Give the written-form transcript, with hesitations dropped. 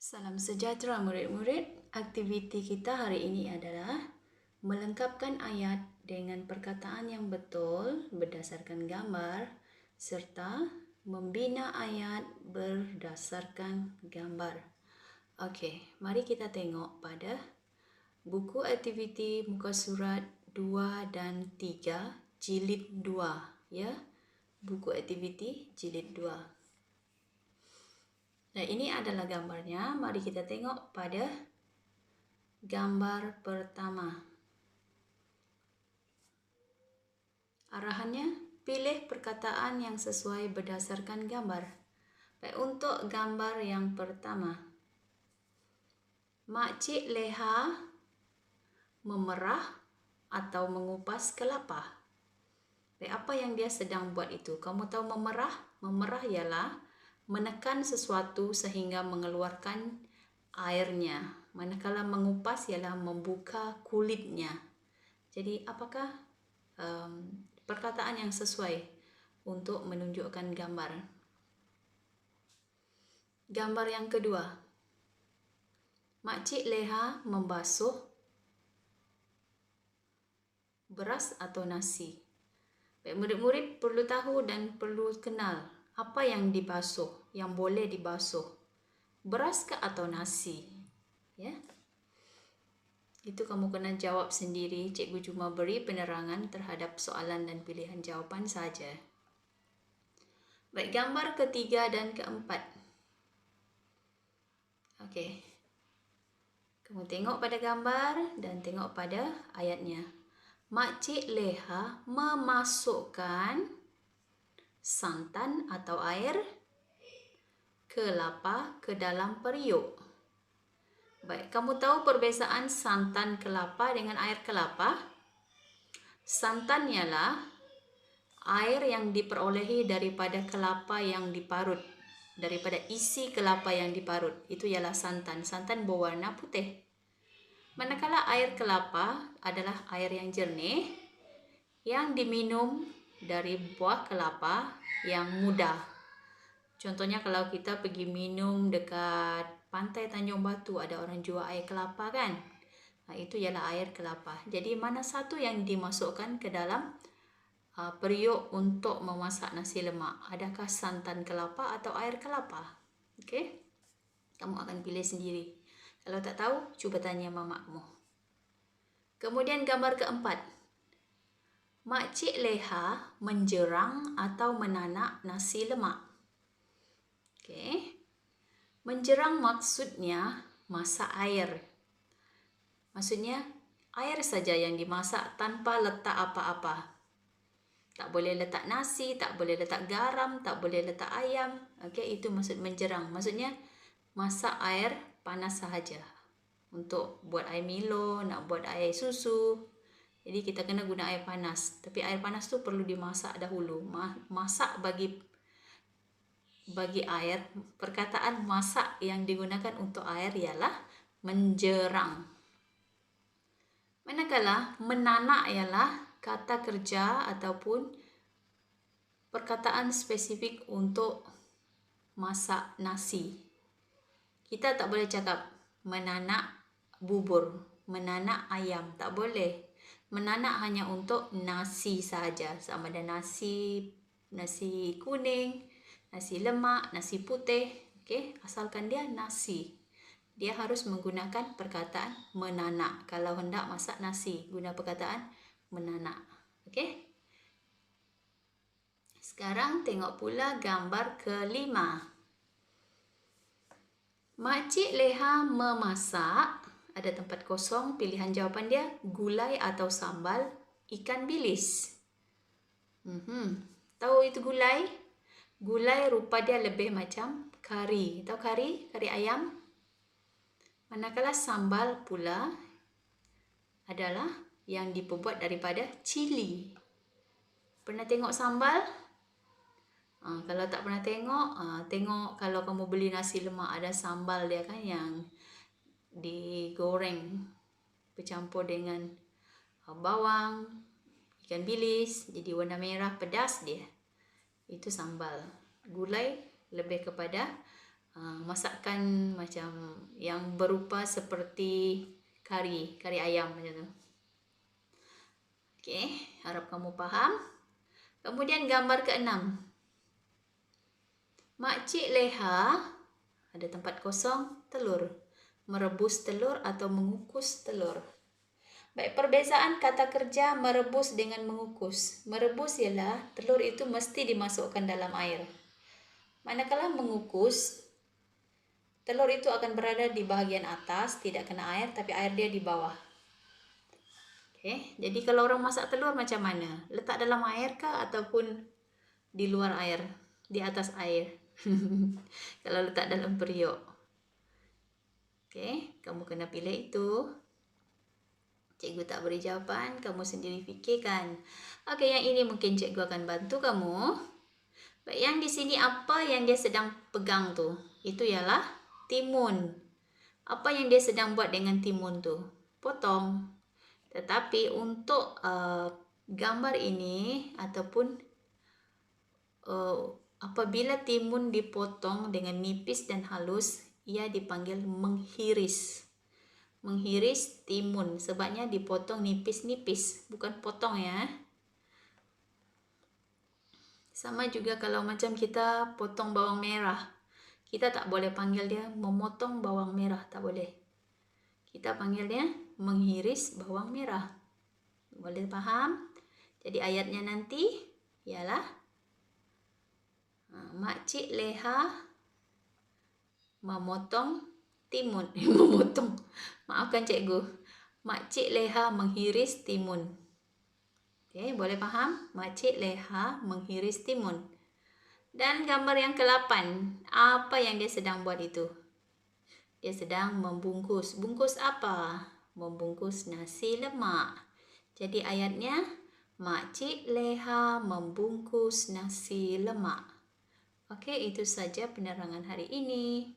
Salam sejahtera murid-murid. Aktiviti kita hari ini adalah melengkapkan ayat dengan perkataan yang betul berdasarkan gambar serta membina ayat berdasarkan gambar. Okey, mari kita tengok pada buku aktiviti muka surat 2 dan 3 jilid 2 ya. Buku aktiviti jilid 2. Nah, ini adalah gambarnya. Mari kita tengok pada gambar pertama. Arahannya, pilih perkataan yang sesuai berdasarkan gambar. Baik, untuk gambar yang pertama. Makcik Leha memerah atau mengupas kelapa. Baik, apa yang dia sedang buat itu? Kamu tahu memerah? Memerah ialah menekan sesuatu sehingga mengeluarkan airnya. Manakala mengupas ialah membuka kulitnya. Jadi apakah perkataan yang sesuai untuk menunjukkan gambar? Gambar yang kedua. Makcik Leha membasuh beras atau nasi. Baik, murid-murid perlu tahu dan perlu kenal apa yang dibasuh, yang boleh dibasuh. Beras ke atau nasi? Ya. Itu kamu kena jawab sendiri. Cikgu cuma beri penerangan terhadap soalan dan pilihan jawapan saja. Baik, gambar ketiga dan keempat. Okey. Kamu tengok pada gambar dan tengok pada ayatnya. Makcik Leha memasukkan santan atau air kelapa ke dalam periuk. Baik, kamu tahu perbezaan santan kelapa dengan air kelapa? Santan ialah air yang diperolehi daripada kelapa yang diparut, daripada isi kelapa yang diparut. Itu ialah santan. Santan berwarna putih. Manakala air kelapa adalah air yang jernih yang diminum dari buah kelapa yang muda. Contohnya kalau kita pergi minum dekat pantai Tanjung Batu, ada orang jual air kelapa kan? Itu ialah air kelapa. Jadi mana satu yang dimasukkan ke dalam periuk untuk memasak nasi lemak? Adakah santan kelapa atau air kelapa? Okey? Kamu akan pilih sendiri. Kalau tak tahu, cuba tanya mamamu. Kemudian gambar keempat. Makcik Leha menjerang atau menanak nasi lemak. Okey. Menjerang maksudnya masak air. Maksudnya air saja yang dimasak tanpa letak apa-apa. Tak boleh letak nasi, tak boleh letak garam, tak boleh letak ayam. Okey, itu maksud menjerang. Maksudnya masak air panas sahaja. Untuk buat air Milo, nak buat air susu. Jadi kita kena guna air panas. Tapi air panas tu perlu dimasak dahulu. Masak bagi air, perkataan masak yang digunakan untuk air ialah menjerang. Manakala menanak ialah kata kerja ataupun perkataan spesifik untuk masak nasi. Kita tak boleh cakap menanak bubur, menanak ayam, tak boleh. Menanak hanya untuk nasi sahaja, sama ada nasi kuning, nasi lemak, nasi putih. Okey, asalkan dia nasi. Dia harus menggunakan perkataan menanak. Kalau hendak masak nasi, guna perkataan menanak. Okey? Sekarang tengok pula gambar kelima. Makcik Leha memasak, ada tempat kosong, pilihan jawapan dia gulai atau sambal ikan bilis. Tahu itu gulai? Gulai rupa dia lebih macam kari. Tahu kari? Kari ayam? Manakala sambal pula adalah yang diperbuat daripada cili. Pernah tengok sambal? Kalau tak pernah tengok, tengok kalau kamu beli nasi lemak ada sambal dia kan yang digoreng bercampur dengan bawang, ikan bilis, jadi warna merah, pedas dia. Itu sambal. Gulai lebih kepada masakan macam yang berupa seperti kari ayam macam tu. Okey, harap kamu faham. Kemudian gambar ke-6. Makcik Leha ada tempat kosong, telur. Merebus telur atau mengukus telur. Baik, perbezaan kata kerja merebus dengan mengukus. Merebus ialah telur itu mesti dimasukkan dalam air. Manakala mengukus, telur itu akan berada di bahagian atas, tidak kena air, tapi air dia di bawah. Okay. Jadi kalau orang masak telur macam mana? Letak dalam air kah ataupun di luar air? Di atas air? Kalau letak dalam periuk. Okay. Kamu kena pilih itu. Cikgu tak beri jawapan, kamu sendiri fikirkan. Okay, yang ini mungkin cikgu akan bantu kamu. Baik, yang di sini apa yang dia sedang pegang tu? Itu ialah timun. Apa yang dia sedang buat dengan timun tu? Potong. Tetapi untuk gambar ini ataupun apabila timun dipotong dengan nipis dan halus, ia dipanggil menghiris. Menghiris timun sebabnya dipotong nipis-nipis, bukan potong ya. Sama juga kalau macam kita potong bawang merah. Kita tak boleh panggil dia memotong bawang merah, tak boleh. Kita panggil dia menghiris bawang merah. Boleh faham? Jadi ayatnya nanti ialah Makcik Leha memotong timun. Memotong. Maafkan cikgu. Makcik Leha menghiris timun. Okey, boleh faham? Makcik Leha menghiris timun. Dan gambar yang ke-8, apa yang dia sedang buat itu? Dia sedang membungkus. Bungkus apa? Membungkus nasi lemak. Jadi ayatnya, Makcik Leha membungkus nasi lemak. Okey, itu saja penerangan hari ini.